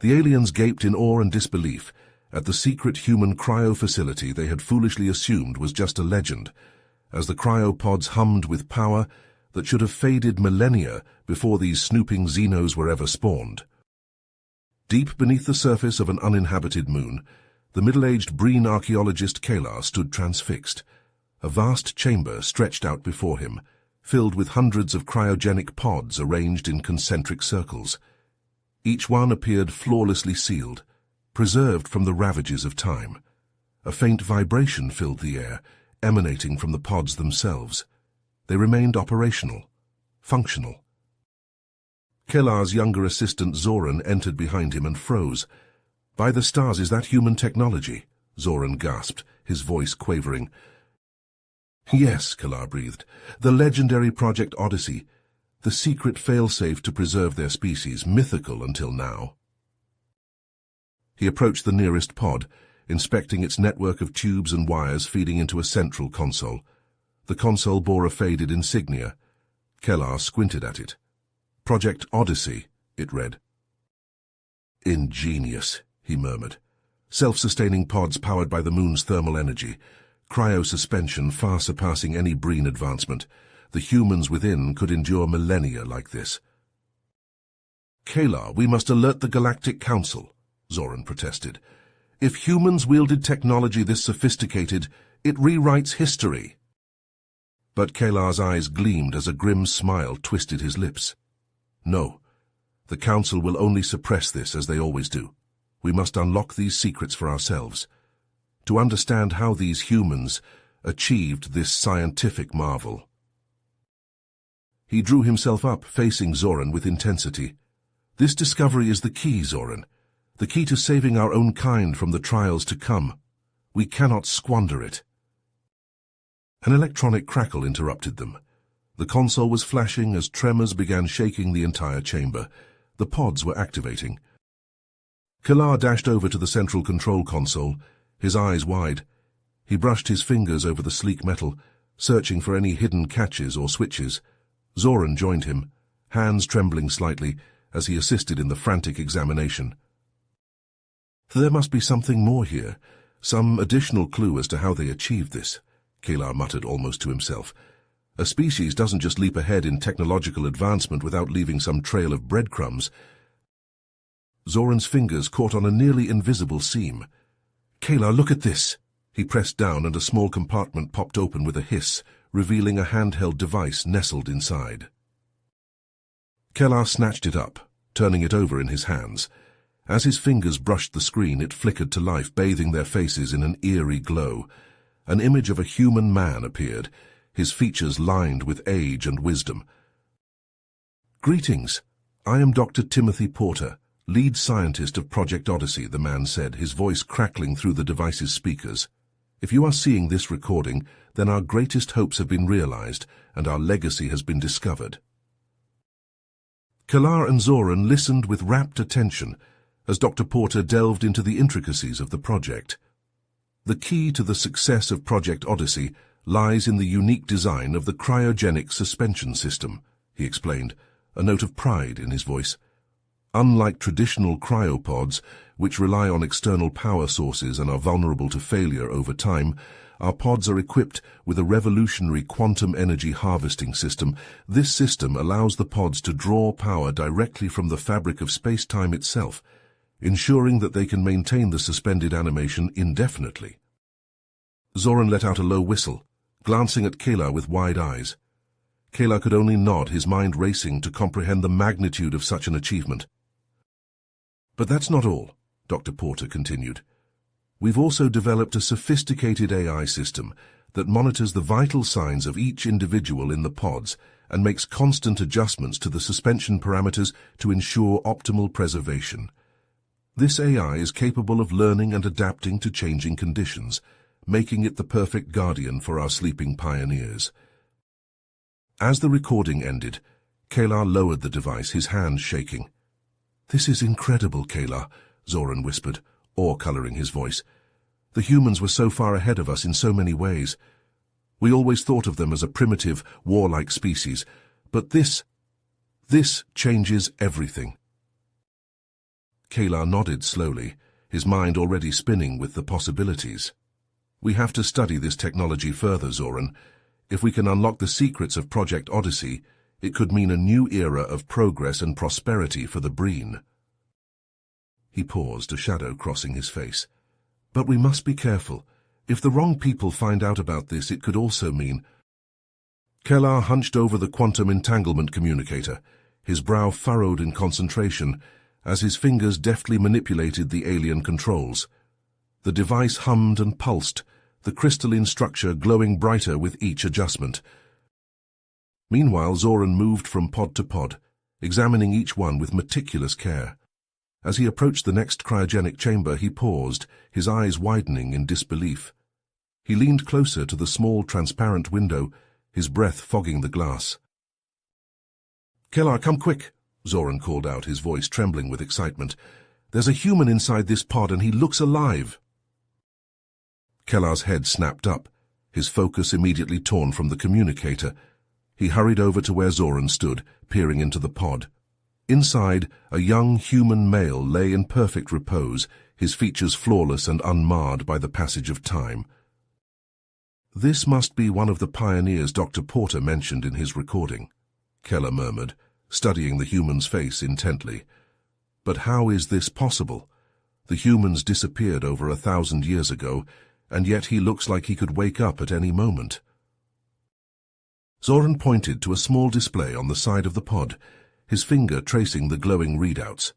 The aliens gaped in awe and disbelief at the secret human cryo facility they had foolishly assumed was just a legend, as the cryopods hummed with power that should have faded millennia before these snooping Xenos were ever spawned. Deep beneath the surface of an uninhabited moon, the middle-aged Breen archaeologist Kalar stood transfixed. A vast chamber stretched out before him, filled with hundreds of cryogenic pods arranged in concentric circles. Each one appeared flawlessly sealed, preserved from the ravages of time. A faint vibration filled the air, emanating from the pods themselves. They remained operational, functional. Kalar's younger assistant Zoran entered behind him and froze. "By the stars, is that human technology?" Zoran gasped, his voice quavering. "Yes," Kalar breathed. "The legendary Project Odyssey, the secret failsafe to preserve their species, mythical until now." He approached the nearest pod, inspecting its network of tubes and wires feeding into a central console. The console bore a faded insignia. Kalar squinted at it. "Project Odyssey," it read. "Ingenious," he murmured. "Self-sustaining pods powered by the moon's thermal energy. Cryo-suspension far surpassing any Breen advancement. The humans within could endure millennia like this." "Kalar, we must alert the Galactic Council," Zoran protested. "If humans wielded technology this sophisticated, it rewrites history." But Kalar's eyes gleamed as a grim smile twisted his lips. "No, the Council will only suppress this as they always do. We must unlock these secrets for ourselves, to understand how these humans achieved this scientific marvel." He drew himself up, facing Zoran with intensity. "This discovery is the key, Zoran. The key to saving our own kind from the trials to come. We cannot squander it." An electronic crackle interrupted them. The console was flashing as tremors began shaking the entire chamber. The pods were activating. Kalar dashed over to the central control console, his eyes wide. He brushed his fingers over the sleek metal, searching for any hidden catches or switches. Zoran joined him, hands trembling slightly as he assisted in the frantic examination. "There must be something more here, some additional clue as to how they achieved this," Kalar muttered almost to himself. "A species doesn't just leap ahead in technological advancement without leaving some trail of breadcrumbs." Zoran's fingers caught on a nearly invisible seam. "Kalar, look at this!" He pressed down and a small compartment popped open with a hiss, revealing a handheld device nestled inside. Kalar snatched it up, turning it over in his hands. As his fingers brushed the screen, it flickered to life, bathing their faces in an eerie glow. An image of a human man appeared, his features lined with age and wisdom. "Greetings. I am Dr. Timothy Porter, lead scientist of Project Odyssey," the man said, his voice crackling through the device's speakers. "If you are seeing this recording, then our greatest hopes have been realized and our legacy has been discovered." Kalar and Zoran listened with rapt attention as Dr. Porter delved into the intricacies of the project. "The key to the success of Project Odyssey lies in the unique design of the cryogenic suspension system," he explained, a note of pride in his voice. "Unlike traditional cryopods, which rely on external power sources and are vulnerable to failure over time, our pods are equipped with a revolutionary quantum energy harvesting system. This system allows the pods to draw power directly from the fabric of space-time itself, ensuring that they can maintain the suspended animation indefinitely." Zoran let out a low whistle, glancing at Kalar with wide eyes. Kalar could only nod, his mind racing to comprehend the magnitude of such an achievement. "But that's not all," Dr. Porter continued. "We've also developed a sophisticated AI system that monitors the vital signs of each individual in the pods and makes constant adjustments to the suspension parameters to ensure optimal preservation. This AI is capable of learning and adapting to changing conditions, making it the perfect guardian for our sleeping pioneers." As the recording ended, Kalar lowered the device, his hands shaking. "This is incredible, Kalar," Zoran whispered, awe coloring his voice. "The humans were so far ahead of us in so many ways. We always thought of them as a primitive, warlike species, but this changes everything." Kayla nodded slowly, his mind already spinning with the possibilities. We have to study this technology further, Zoran. If we can unlock the secrets of Project Odyssey, it could mean a new era of progress and prosperity for the Breen. He paused, a shadow crossing his face. But we must be careful. If the wrong people find out about this, it could also mean... Kellar hunched over the quantum entanglement communicator, his brow furrowed in concentration, as his fingers deftly manipulated the alien controls. The device hummed and pulsed, the crystalline structure glowing brighter with each adjustment. Meanwhile, Zoran moved from pod to pod, examining each one with meticulous care. As he approached the next cryogenic chamber, he paused, his eyes widening in disbelief. He leaned closer to the small, transparent window, his breath fogging the glass. "Kellar, come quick," Zoran called out, his voice trembling with excitement. "There's a human inside this pod, and he looks alive." Kellar's head snapped up, his focus immediately torn from the communicator. He hurried over to where Zoran stood, peering into the pod. Inside, a young human male lay in perfect repose, his features flawless and unmarred by the passage of time. "This must be one of the pioneers Dr. Porter mentioned in his recording," Kellar murmured, studying the human's face intently. "But how is this possible? The humans disappeared over 1,000 years ago, and yet he looks like he could wake up at any moment." Zoran pointed to a small display on the side of the pod, his finger tracing the glowing readouts.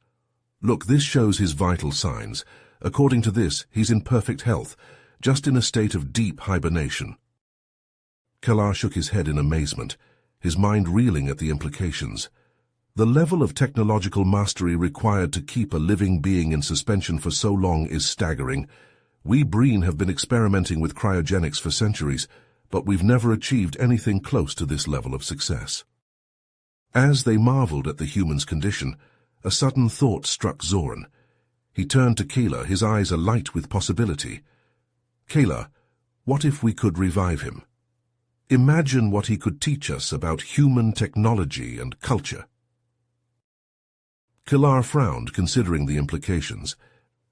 "Look, this shows his vital signs. According to this, he's in perfect health, just in a state of deep hibernation." Kellar shook his head in amazement, his mind reeling at the implications. The level of technological mastery required to keep a living being in suspension for so long is staggering. We Breen have been experimenting with cryogenics for centuries, but we've never achieved anything close to this level of success. As they marveled at the human's condition, a sudden thought struck Zoran. He turned to Kayla, his eyes alight with possibility. "Kayla, what if we could revive him? Imagine what he could teach us about human technology and culture." Kellar frowned, considering the implications.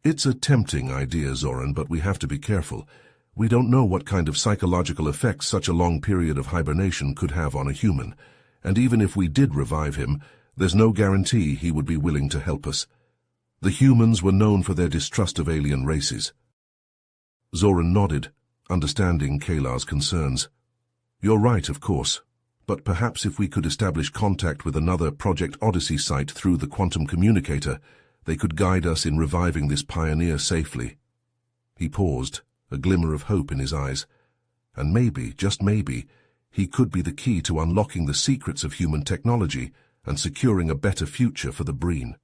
"It's a tempting idea, Zoran, but we have to be careful. We don't know what kind of psychological effects such a long period of hibernation could have on a human, and even if we did revive him, there's no guarantee he would be willing to help us. The humans were known for their distrust of alien races." Zoran nodded, understanding Kaylar's concerns. "You're right, of course, but perhaps if we could establish contact with another Project Odyssey site through the quantum communicator, they could guide us in reviving this pioneer safely." He paused, a glimmer of hope in his eyes. And maybe, just maybe, he could be the key to unlocking the secrets of human technology and securing a better future for the Breen.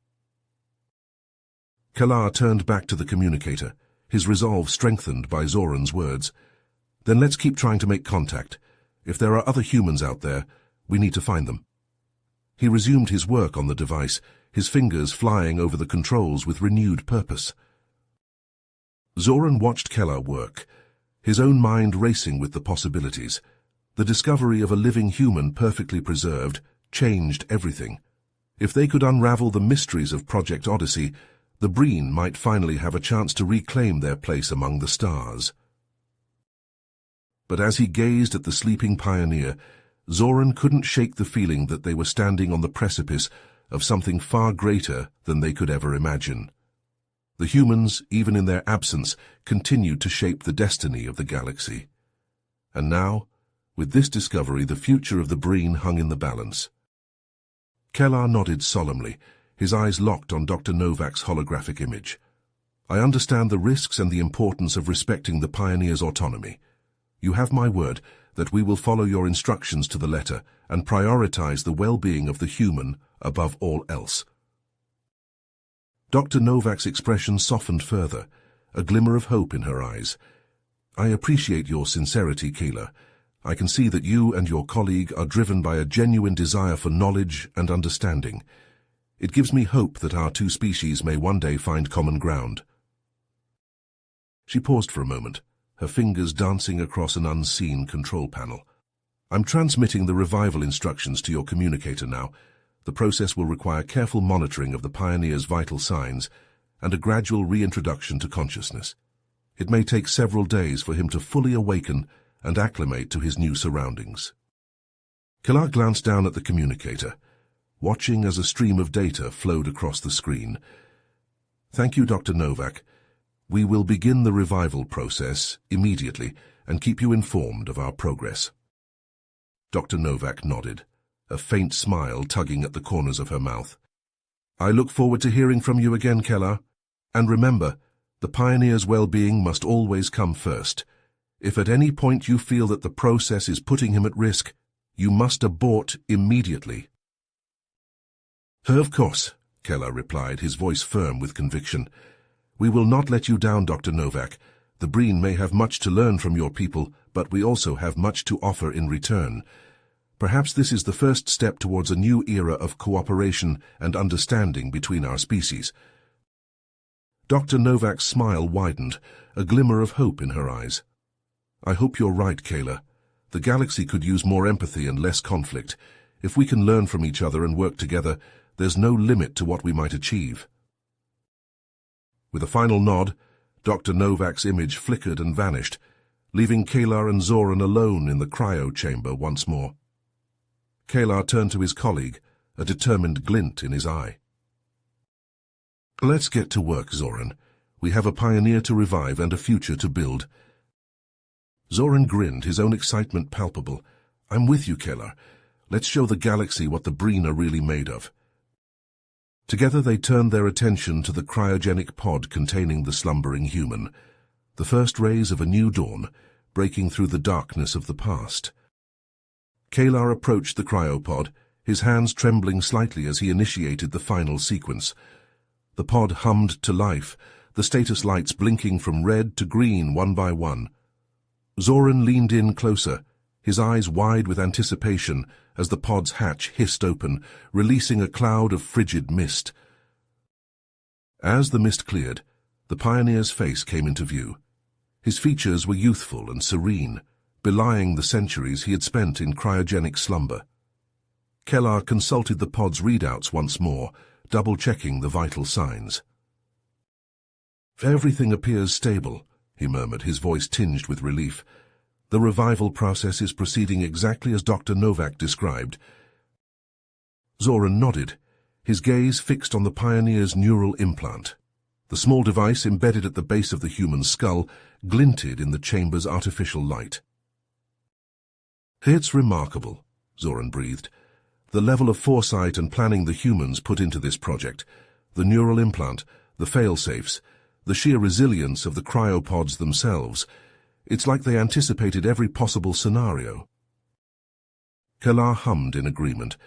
Kellar turned back to the communicator, his resolve strengthened by Zoran's words. "Then let's keep trying to make contact. If there are other humans out there, we need to find them." He resumed his work on the device, his fingers flying over the controls with renewed purpose. Zoran watched Kellar work, his own mind racing with the possibilities. The discovery of a living human perfectly preserved changed everything. If they could unravel the mysteries of Project Odyssey, the Breen might finally have a chance to reclaim their place among the stars. But as he gazed at the sleeping pioneer, Zoran couldn't shake the feeling that they were standing on the precipice of something far greater than they could ever imagine. The humans, even in their absence, continued to shape the destiny of the galaxy. And now, with this discovery, the future of the Breen hung in the balance. Kellar nodded solemnly, his eyes locked on Dr. Novak's holographic image. "I understand the risks and the importance of respecting the pioneer's autonomy. You have my word that we will follow your instructions to the letter and prioritize the well-being of the human above all else." Dr. Novak's expression softened further, a glimmer of hope in her eyes. "I appreciate your sincerity, Keela. I can see that you and your colleague are driven by a genuine desire for knowledge and understanding. It gives me hope that our two species may one day find common ground." She paused for a moment, her fingers dancing across an unseen control panel. "I'm transmitting the revival instructions to your communicator now. The process will require careful monitoring of the pioneer's vital signs, and a gradual reintroduction to consciousness. It may take several days for him to fully awaken and acclimate to his new surroundings. Kalar glanced down at the communicator, watching as a stream of data flowed across the screen. "Thank you, Dr. Novak. We will begin the revival process immediately and keep you informed of our progress." Dr. Novak nodded, a faint smile tugging at the corners of her mouth. "I look forward to hearing from you again, Kalar. And remember, the pioneer's well-being must always come first. If at any point you feel that the process is putting him at risk, you must abort immediately." "Of course," Kalar replied, his voice firm with conviction. "We will not let you down, Dr. Novak. The Breen may have much to learn from your people, but we also have much to offer in return. Perhaps this is the first step towards a new era of cooperation and understanding between our species." Dr. Novak's smile widened, a glimmer of hope in her eyes. "I hope you're right, Kayla. The galaxy could use more empathy and less conflict. If we can learn from each other and work together, there's no limit to what we might achieve." With a final nod, Dr. Novak's image flickered and vanished, leaving Kalar and Zoran alone in the cryo chamber once more. Kalar turned to his colleague, a determined glint in his eye. "Let's get to work, Zoran. We have a pioneer to revive and a future to build." Zoran grinned, his own excitement palpable. "I'm with you, Kalar. Let's show the galaxy what the Breen are really made of." Together they turned their attention to the cryogenic pod containing the slumbering human, the first rays of a new dawn, breaking through the darkness of the past. Kalar approached the cryopod, his hands trembling slightly as he initiated the final sequence. The pod hummed to life, the status lights blinking from red to green one by one. Zoran leaned in closer, his eyes wide with anticipation as the pod's hatch hissed open, releasing a cloud of frigid mist. As the mist cleared, the pioneer's face came into view. His features were youthful and serene, belying the centuries he had spent in cryogenic slumber. Kalar consulted the pod's readouts once more, double-checking the vital signs. "Everything appears stable," he murmured, his voice tinged with relief. "The revival process is proceeding exactly as Dr. Novak described." Zoran nodded, his gaze fixed on the pioneer's neural implant. The small device embedded at the base of the human skull glinted in the chamber's artificial light. "It's remarkable," Zoran breathed. "The level of foresight and planning the humans put into this project, the neural implant, the fail-safes, the sheer resilience of the cryopods themselves. It's like they anticipated every possible scenario." Kalar hummed in agreement,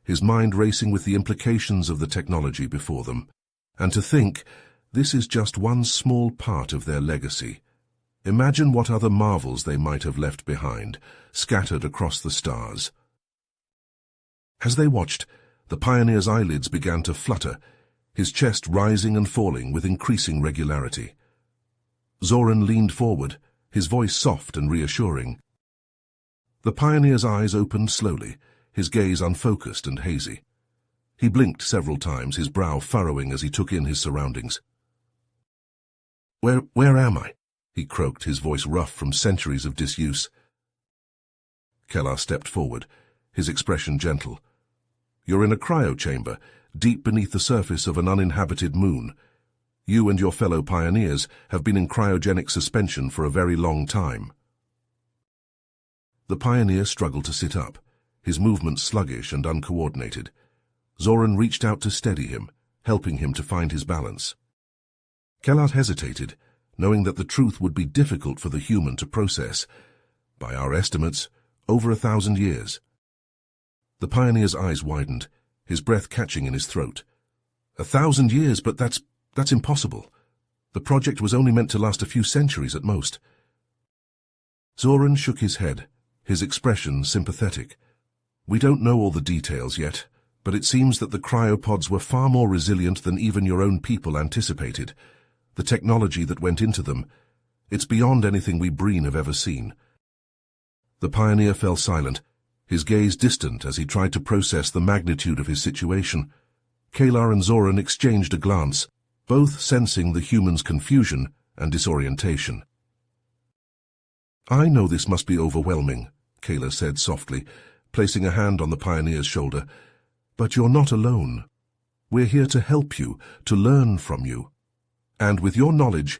his mind racing with the implications of the technology before them. And to think, this is just one small part of their legacy. Imagine what other marvels they might have left behind, scattered across the stars. As they watched, the pioneer's eyelids began to flutter, his chest rising and falling with increasing regularity. Zoran leaned forward, his voice soft and reassuring. The pioneer's eyes opened slowly, his gaze unfocused and hazy. He blinked several times, his brow furrowing as he took in his surroundings. Where am I?" he croaked, his voice rough from centuries of disuse. Kalar stepped forward, his expression gentle. "You're in a cryo chamber, deep beneath the surface of an uninhabited moon. You and your fellow pioneers have been in cryogenic suspension for a very long time." The pioneer struggled to sit up, his movements sluggish and uncoordinated. Zoran reached out to steady him, helping him to find his balance. Kalar hesitated, knowing that the truth would be difficult for the human to process. By our estimates, over 1,000 years. The pioneer's eyes widened, his breath catching in his throat. 1,000 years, but that's impossible. The project was only meant to last a few centuries at most. Zoran shook his head, his expression sympathetic. "We don't know all the details yet, but it seems that the cryopods were far more resilient than even your own people anticipated. The technology that went into them, it's beyond anything we Breen have ever seen." The pioneer fell silent, his gaze distant as he tried to process the magnitude of his situation. Kalar and Zoran exchanged a glance, both sensing the humans' confusion and disorientation. "I know this must be overwhelming," Kayla said softly, placing a hand on the pioneer's shoulder. "But you're not alone. We're here to help you, to learn from you. And with your knowledge,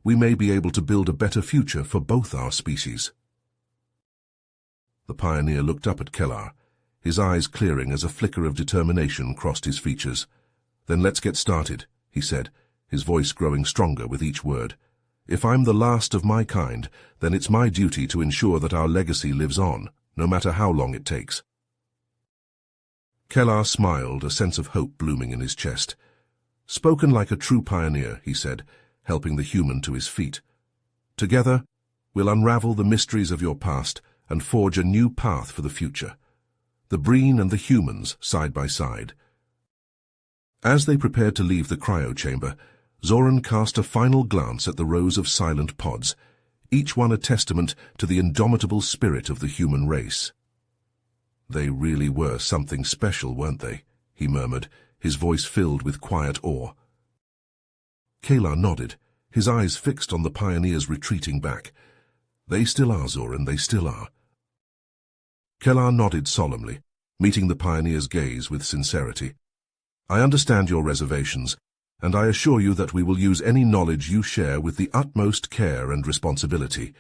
we may be able to build a better future for both our species." The pioneer looked up at Kellar, his eyes clearing as a flicker of determination crossed his features. "Then let's get started," he said, his voice growing stronger with each word. "If I'm the last of my kind, then it's my duty to ensure that our legacy lives on, no matter how long it takes." Kellar smiled, a sense of hope blooming in his chest. "Spoken like a true pioneer," he said, helping the human to his feet. "Together, we'll unravel the mysteries of your past and forge a new path for the future. The Breen and the humans, side by side." As they prepared to leave the cryo chamber, Zoran cast a final glance at the rows of silent pods, each one a testament to the indomitable spirit of the human race. "They really were something special, weren't they?" he murmured, his voice filled with quiet awe. Kayla nodded, his eyes fixed on the pioneers retreating back. "They still are, Zoran, they still are." Kellar nodded solemnly, meeting the pioneer's gaze with sincerity. "I understand your reservations, and I assure you that we will use any knowledge you share with the utmost care and responsibility.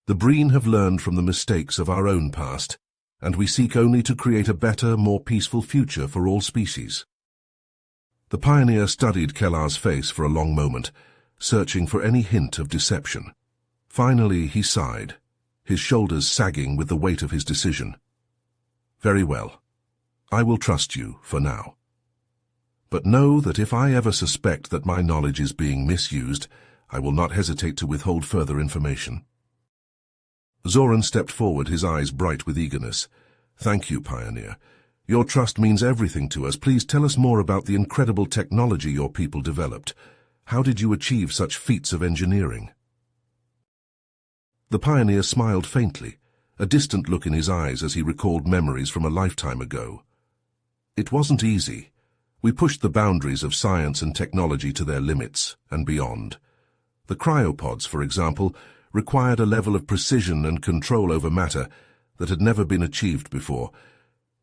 The Breen have learned from the mistakes of our own past, and we seek only to create a better, more peaceful future for all species." The pioneer studied Kellar's face for a long moment, searching for any hint of deception. Finally, he sighed, his shoulders sagging with the weight of his decision. "Very well. I will trust you for now. But know that if I ever suspect that my knowledge is being misused, I will not hesitate to withhold further information." Zoran stepped forward, his eyes bright with eagerness. "Thank you, Pioneer. Your trust means everything to us. Please tell us more about the incredible technology your people developed. How did you achieve such feats of engineering?" The pioneer smiled faintly, a distant look in his eyes as he recalled memories from a lifetime ago. "It wasn't easy. We pushed the boundaries of science and technology to their limits and beyond. The cryopods, for example, required a level of precision and control over matter that had never been achieved before.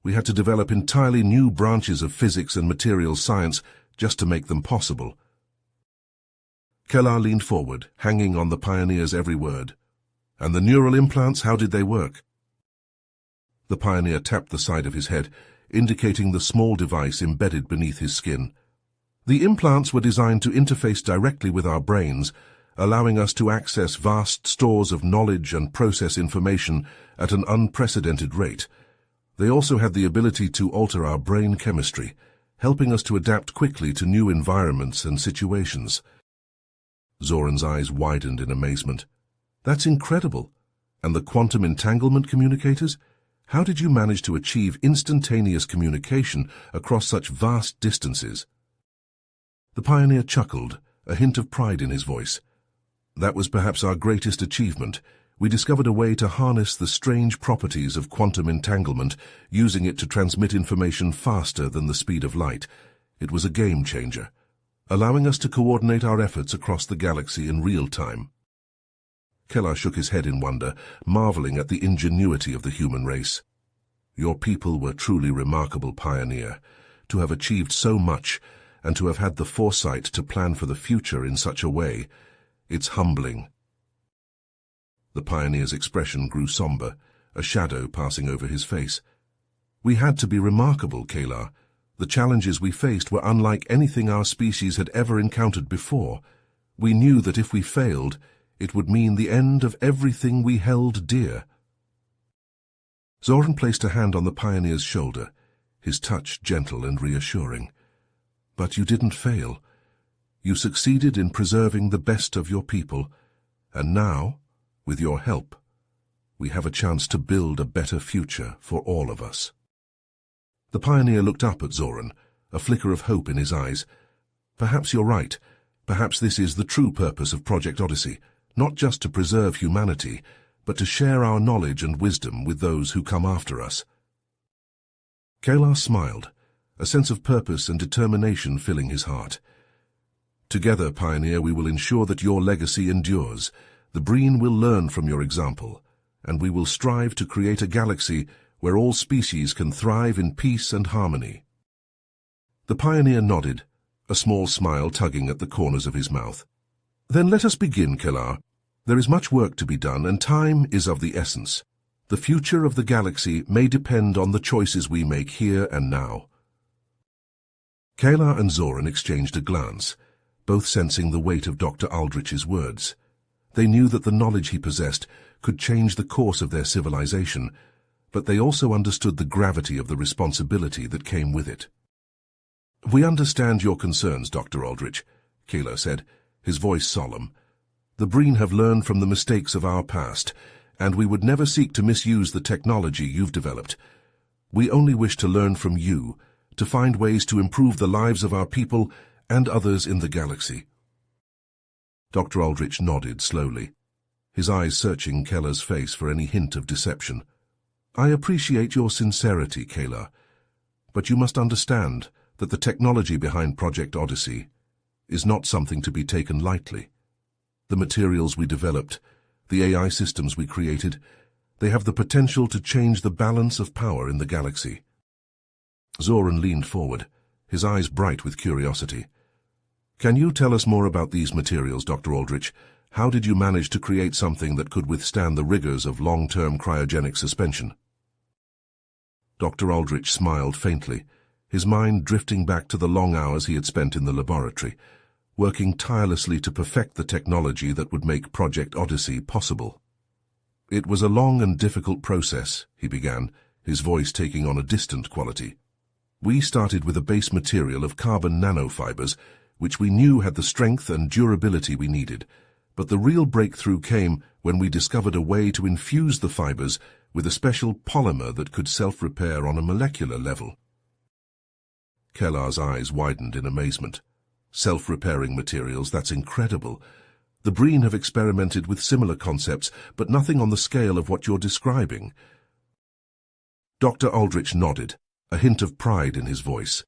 We had to develop entirely new branches of physics and materials science just to make them possible." Kellar leaned forward, hanging on the pioneer's every word. "And the neural implants, how did they work?" The pioneer tapped the side of his head, indicating the small device embedded beneath his skin. "The implants were designed to interface directly with our brains, allowing us to access vast stores of knowledge and process information at an unprecedented rate. They also had the ability to alter our brain chemistry, helping us to adapt quickly to new environments and situations." Zoran's eyes widened in amazement. "That's incredible. And the quantum entanglement communicators? How did you manage to achieve instantaneous communication across such vast distances?" The pioneer chuckled, a hint of pride in his voice. "That was perhaps our greatest achievement. We discovered a way to harness the strange properties of quantum entanglement, using it to transmit information faster than the speed of light. It was a game changer, allowing us to coordinate our efforts across the galaxy in real time." Kellar shook his head in wonder, marveling at the ingenuity of the human race. "Your people were truly remarkable, Pioneer. To have achieved so much, and to have had the foresight to plan for the future in such a way, it's humbling." The Pioneer's expression grew somber, a shadow passing over his face. "We had to be remarkable, Kellar. The challenges we faced were unlike anything our species had ever encountered before. We knew that if we failed, it would mean the end of everything we held dear." Zoran placed a hand on the pioneer's shoulder, his touch gentle and reassuring. "But you didn't fail. You succeeded in preserving the best of your people, and now, with your help, we have a chance to build a better future for all of us." The pioneer looked up at Zoran, a flicker of hope in his eyes. "Perhaps you're right. Perhaps this is the true purpose of Project Odyssey. Not just to preserve humanity, but to share our knowledge and wisdom with those who come after us." Kellar smiled, a sense of purpose and determination filling his heart. Together, Pioneer, we will ensure that your legacy endures. The Breen will learn from your example, and we will strive to create a galaxy where all species can thrive in peace and harmony. The Pioneer nodded, a small smile tugging at the corners of his mouth. Then let us begin, Kelar. There is much work to be done, and time is of the essence. The future of the galaxy may depend on the choices we make here and now. Kelar and Zoran exchanged a glance, both sensing the weight of Dr. Aldrich's words. They knew that the knowledge he possessed could change the course of their civilization, but they also understood the gravity of the responsibility that came with it. "We understand your concerns, Dr. Aldrich," Kelar said, his voice solemn. "The Breen have learned from the mistakes of our past, and we would never seek to misuse the technology you've developed. We only wish to learn from you, to find ways to improve the lives of our people and others in the galaxy." Dr. Aldrich nodded slowly, his eyes searching Kellar's face for any hint of deception. "I appreciate your sincerity, Kelar, but you must understand that the technology behind Project Odyssey is not something to be taken lightly. The materials we developed, the AI systems we created, they have the potential to change the balance of power in the galaxy." Zoran leaned forward, his eyes bright with curiosity. "Can you tell us more about these materials, Dr. Aldrich? How did you manage to create something that could withstand the rigors of long-term cryogenic suspension?" Dr. Aldrich smiled faintly, his mind drifting back to the long hours he had spent in the laboratory, working tirelessly to perfect the technology that would make Project Odyssey possible. "It was a long and difficult process," he began, his voice taking on a distant quality. "We started with a base material of carbon nanofibers, which we knew had the strength and durability we needed, but the real breakthrough came when we discovered a way to infuse the fibers with a special polymer that could self-repair on a molecular level." Kellar's eyes widened in amazement. "Self-repairing materials, that's incredible. The Breen have experimented with similar concepts, but nothing on the scale of what you're describing." Dr. Aldrich nodded, a hint of pride in his voice.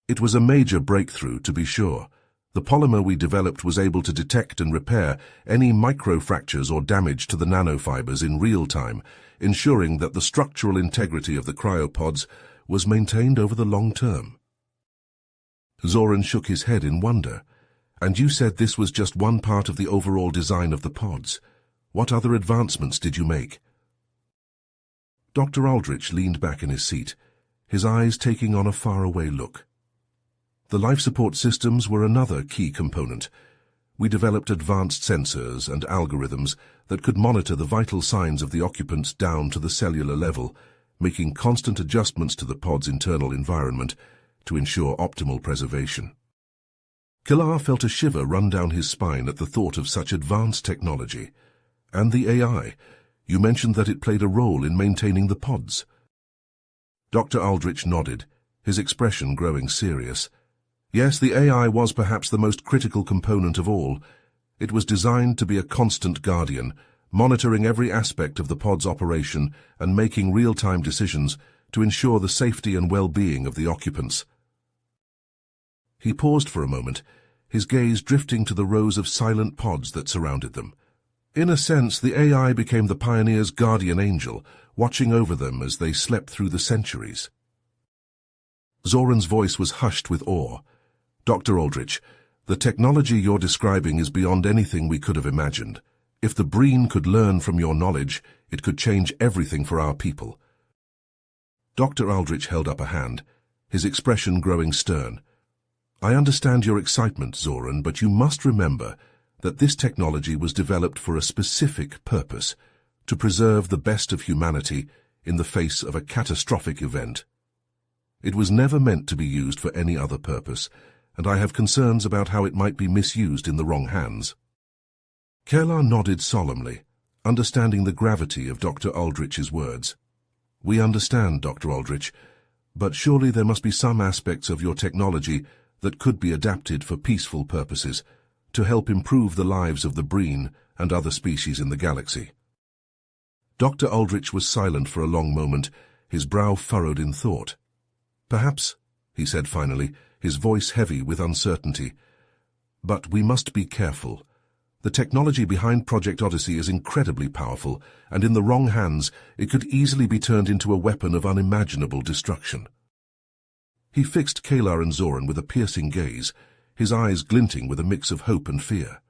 "It was a major breakthrough, to be sure. The polymer we developed was able to detect and repair any microfractures or damage to the nanofibers in real time, ensuring that the structural integrity of the cryopods was maintained over the long term." Zoran shook his head in wonder. "And you said this was just one part of the overall design of the pods. What other advancements did you make?" Dr. Aldrich leaned back in his seat, his eyes taking on a faraway look. "The life support systems were another key component. We developed advanced sensors and algorithms that could monitor the vital signs of the occupants down to the cellular level, making constant adjustments to the pod's internal environment to ensure optimal preservation." Kelar felt a shiver run down his spine at the thought of such advanced technology. "And the AI, you mentioned that it played a role in maintaining the pods." Dr. Aldrich nodded, his expression growing serious. "Yes, the AI was perhaps the most critical component of all. It was designed to be a constant guardian, monitoring every aspect of the pod's operation and making real-time decisions to ensure the safety and well-being of the occupants." He paused for a moment, his gaze drifting to the rows of silent pods that surrounded them. In a sense, the AI became the Pioneer's guardian angel, watching over them as they slept through the centuries. Zoran's voice was hushed with awe. "Dr. Aldrich, the technology you're describing is beyond anything we could have imagined. If the Breen could learn from your knowledge, it could change everything for our people." Dr. Aldrich held up a hand, his expression growing stern. "I understand your excitement, Zoran, but you must remember that this technology was developed for a specific purpose, to preserve the best of humanity in the face of a catastrophic event. It was never meant to be used for any other purpose, and I have concerns about how it might be misused in the wrong hands." Kelar nodded solemnly, understanding the gravity of Dr. Aldrich's words. "We understand, Dr. Aldrich, but surely there must be some aspects of your technology that could be adapted for peaceful purposes, to help improve the lives of the Breen and other species in the galaxy." Dr. Aldrich was silent for a long moment, his brow furrowed in thought. "Perhaps," he said finally, his voice heavy with uncertainty, But we must be careful. The technology behind Project Odyssey is incredibly powerful, and in the wrong hands, it could easily be turned into a weapon of unimaginable destruction. He fixed Kalar and Zoran with a piercing gaze, his eyes glinting with a mix of hope and fear.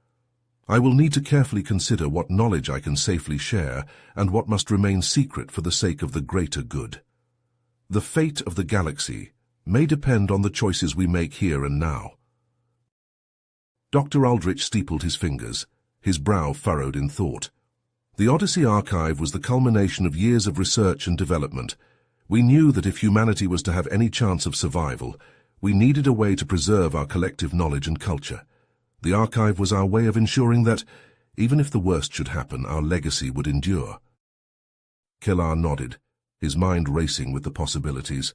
I will need to carefully consider what knowledge I can safely share and what must remain secret for the sake of the greater good. The fate of the galaxy may depend on the choices we make here and now. Dr. Aldrich steepled his fingers, his brow furrowed in thought. The Odyssey archive was the culmination of years of research and development. We knew that if humanity was to have any chance of survival, we needed a way to preserve our collective knowledge and culture. The archive was our way of ensuring that, even if the worst should happen, our legacy would endure. Kalar nodded, his mind racing with the possibilities.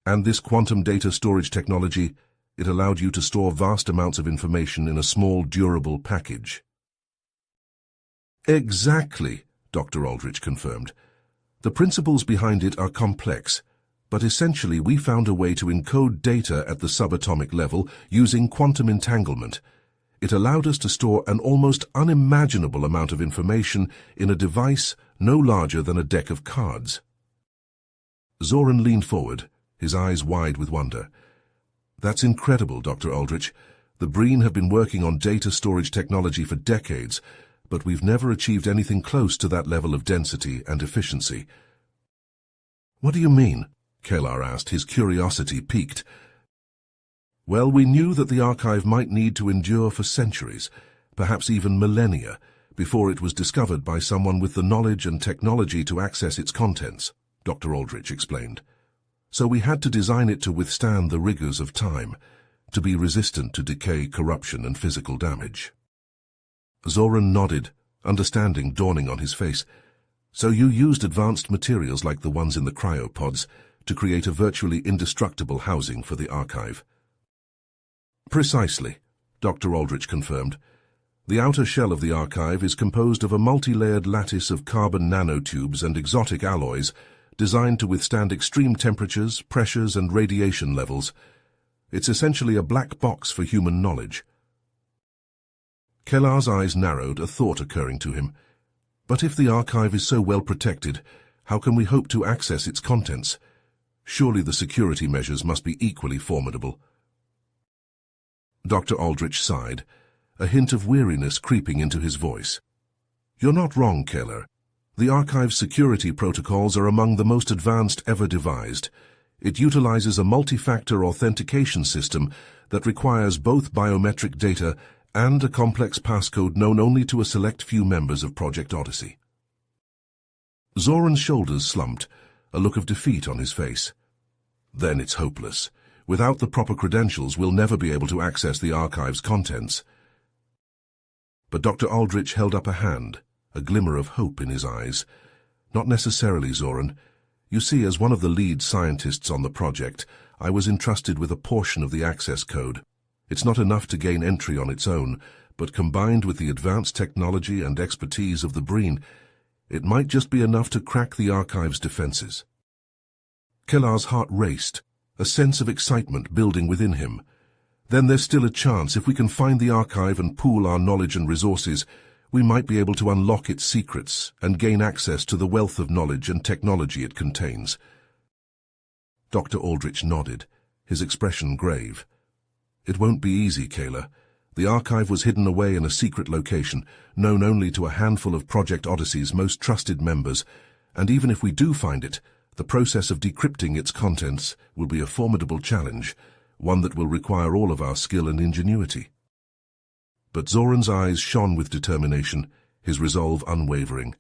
And this quantum data storage technology, it allowed you to store vast amounts of information in a small, durable package. Exactly, Dr. Aldrich confirmed. The principles behind it are complex, but essentially we found a way to encode data at the subatomic level using quantum entanglement. It allowed us to store an almost unimaginable amount of information in a device no larger than a deck of cards. Zoran leaned forward, his eyes wide with wonder. That's incredible, Dr. Aldrich. The Breen have been working on data storage technology for decades, but we've never achieved anything close to that level of density and efficiency. What do you mean? Kalar asked, his curiosity piqued. Well, we knew that the archive might need to endure for centuries, perhaps even millennia, before it was discovered by someone with the knowledge and technology to access its contents, Dr. Aldrich explained. So we had to design it to withstand the rigors of time, to be resistant to decay, corruption, and physical damage. Zoran nodded, understanding dawning on his face. So you used advanced materials like the ones in the cryopods to create a virtually indestructible housing for the archive. Precisely, Dr. Aldrich confirmed. The outer shell of the archive is composed of a multi-layered lattice of carbon nanotubes and exotic alloys designed to withstand extreme temperatures, pressures, and radiation levels. It's essentially a black box for human knowledge. Kalar's eyes narrowed, a thought occurring to him. But if the archive is so well protected, how can we hope to access its contents? Surely the security measures must be equally formidable. Dr. Aldrich sighed, a hint of weariness creeping into his voice. You're not wrong, Kalar. The archive's security protocols are among the most advanced ever devised. It utilizes a multi-factor authentication system that requires both biometric data and a complex passcode known only to a select few members of Project Odyssey. Zoran's shoulders slumped, a look of defeat on his face. Then it's hopeless. Without the proper credentials, we'll never be able to access the archive's contents. But Dr. Aldrich held up a hand, a glimmer of hope in his eyes. Not necessarily, Zoran. You see, as one of the lead scientists on the project, I was entrusted with a portion of the access code. It's not enough to gain entry on its own, but combined with the advanced technology and expertise of the Breen, it might just be enough to crack the archive's defenses. Kalar's heart raced, a sense of excitement building within him. Then there's still a chance. If we can find the archive and pool our knowledge and resources, we might be able to unlock its secrets and gain access to the wealth of knowledge and technology it contains. Dr. Aldrich nodded, his expression grave. It won't be easy, Kalar. The archive was hidden away in a secret location, known only to a handful of Project Odyssey's most trusted members, and even if we do find it, the process of decrypting its contents will be a formidable challenge, one that will require all of our skill and ingenuity. But Zoran's eyes shone with determination, his resolve unwavering.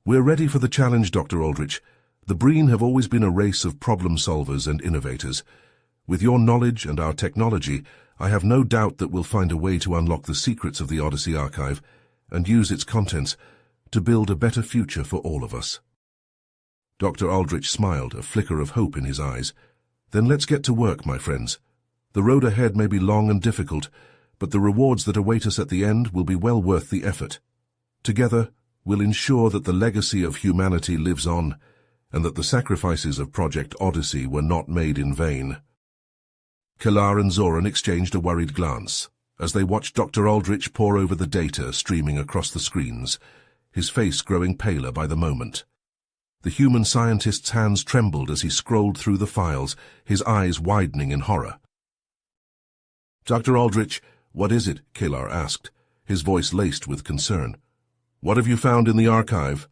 We're ready for the challenge, Dr. Aldrich. The Breen have always been a race of problem solvers and innovators. With your knowledge and our technology, I have no doubt that we'll find a way to unlock the secrets of the Odyssey archive and use its contents to build a better future for all of us. Dr. Aldrich smiled, a flicker of hope in his eyes. Then let's get to work, my friends. The road ahead may be long and difficult, but the rewards that await us at the end will be well worth the effort. Together, we'll ensure that the legacy of humanity lives on, and that the sacrifices of Project Odyssey were not made in vain. Kalar and Zoran exchanged a worried glance. as they watched Dr. Aldrich pore over the data streaming across the screens, his face growing paler by the moment. The human scientist's hands trembled as he scrolled through the files, his eyes widening in horror. "Dr. Aldrich, what is it?" Kalar asked, his voice laced with concern. "What have you found in the archive?"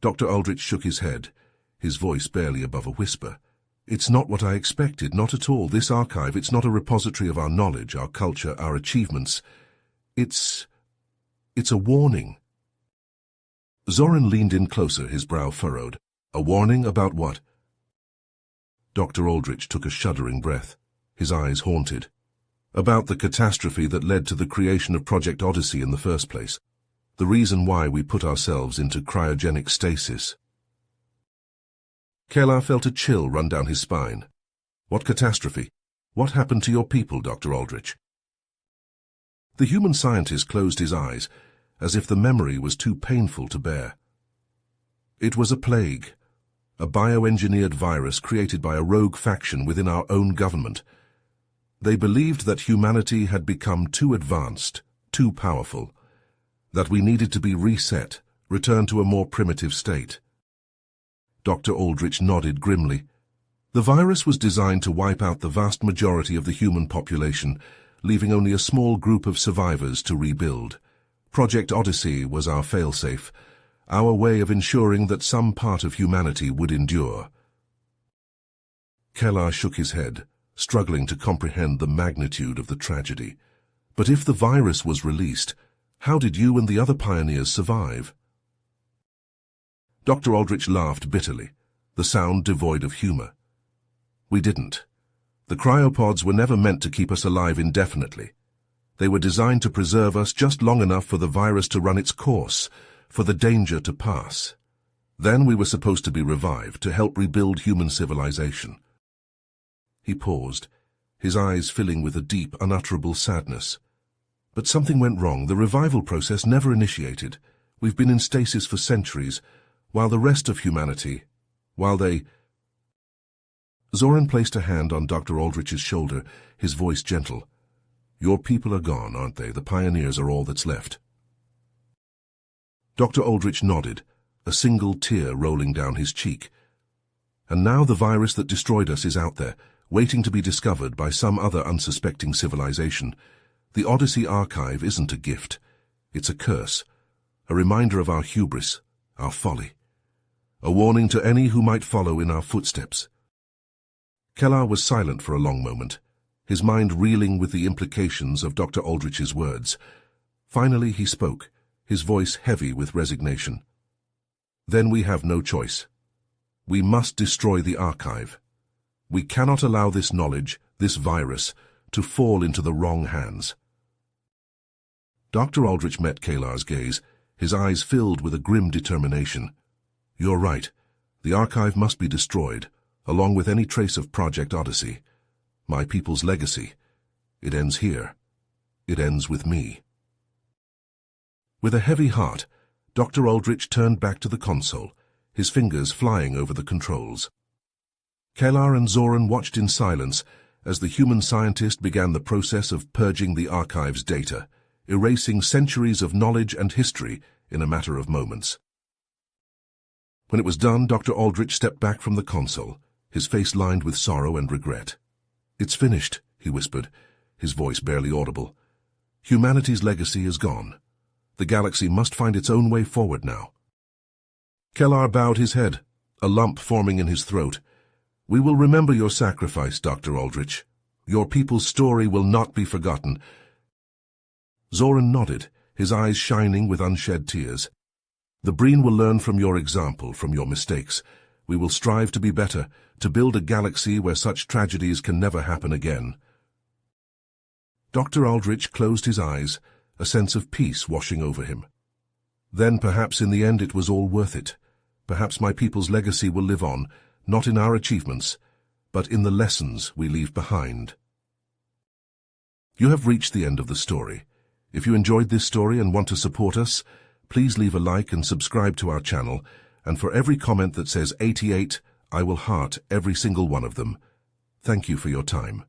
Dr. Aldrich shook his head, his voice barely above a whisper. "It's not what I expected, not at all. This archive, it's not a repository of our knowledge, our culture, our achievements. It's a warning." Zoran leaned in closer, his brow furrowed. "A warning about what?" Dr. Aldrich took a shuddering breath, his eyes haunted. "About the catastrophe that led to the creation of Project Odyssey in the first place. The reason why we put ourselves into cryogenic stasis." Kalar felt a chill run down his spine. "What catastrophe? What happened to your people, Dr. Aldrich?" The human scientist closed his eyes, as if the memory was too painful to bear. "It was a plague, a bioengineered virus created by a rogue faction within our own government. They believed that humanity had become too advanced, too powerful, that we needed to be reset, returned to a more primitive state." Dr. Aldrich nodded grimly. "The virus was designed to wipe out the vast majority of the human population, leaving only a small group of survivors to rebuild. Project Odyssey was our failsafe, our way of ensuring that some part of humanity would endure." Kalar shook his head, struggling to comprehend the magnitude of the tragedy. "But if the virus was released, how did you and the other pioneers survive?" Dr. Aldrich laughed bitterly, the sound devoid of humor. "We didn't. The cryopods were never meant to keep us alive indefinitely. They were designed to preserve us just long enough for the virus to run its course, for the danger to pass. Then we were supposed to be revived to help rebuild human civilization." He paused, his eyes filling with a deep, unutterable sadness. "But something went wrong. The revival process never initiated. We've been in stasis for centuries, while the rest of humanity, Zoran placed a hand on Dr. Aldrich's shoulder, his voice gentle. "Your people are gone, aren't they? The pioneers are all that's left." Dr. Aldrich nodded, a single tear rolling down his cheek. "And now the virus that destroyed us is out there, waiting to be discovered by some other unsuspecting civilization. The Odyssey archive isn't a gift. It's a curse, a reminder of our hubris, our folly. A warning to any who might follow in our footsteps." Kalar was silent for a long moment, his mind reeling with the implications of Dr. Aldrich's words. Finally he spoke, his voice heavy with resignation. "Then we have no choice. We must destroy the archive. We cannot allow this knowledge, this virus, to fall into the wrong hands." Dr. Aldrich met Kalar's gaze, his eyes filled with a grim determination. "You're right. The archive must be destroyed, along with any trace of Project Odyssey. My people's legacy. It ends here. It ends with me." With a heavy heart, Dr. Aldrich turned back to the console, his fingers flying over the controls. Kalar and Zoran watched in silence as the human scientist began the process of purging the archive's data, erasing centuries of knowledge and history in a matter of moments. When it was done, Dr. Aldrich stepped back from the console, his face lined with sorrow and regret. "It's finished," he whispered, his voice barely audible. "Humanity's legacy is gone. The galaxy must find its own way forward now." Kalar bowed his head, a lump forming in his throat. "We will remember your sacrifice, Dr. Aldrich. Your people's story will not be forgotten." Zoran nodded, his eyes shining with unshed tears. "The Breen will learn from your example, from your mistakes. We will strive to be better, to build a galaxy where such tragedies can never happen again." Dr. Aldrich closed his eyes, a sense of peace washing over him. "Then perhaps in the end it was all worth it. Perhaps my people's legacy will live on, not in our achievements, but in the lessons we leave behind." You have reached the end of the story. If you enjoyed this story and want to support us, please leave a like and subscribe to our channel, and for every comment that says 88, I will heart every single one of them. Thank you for your time.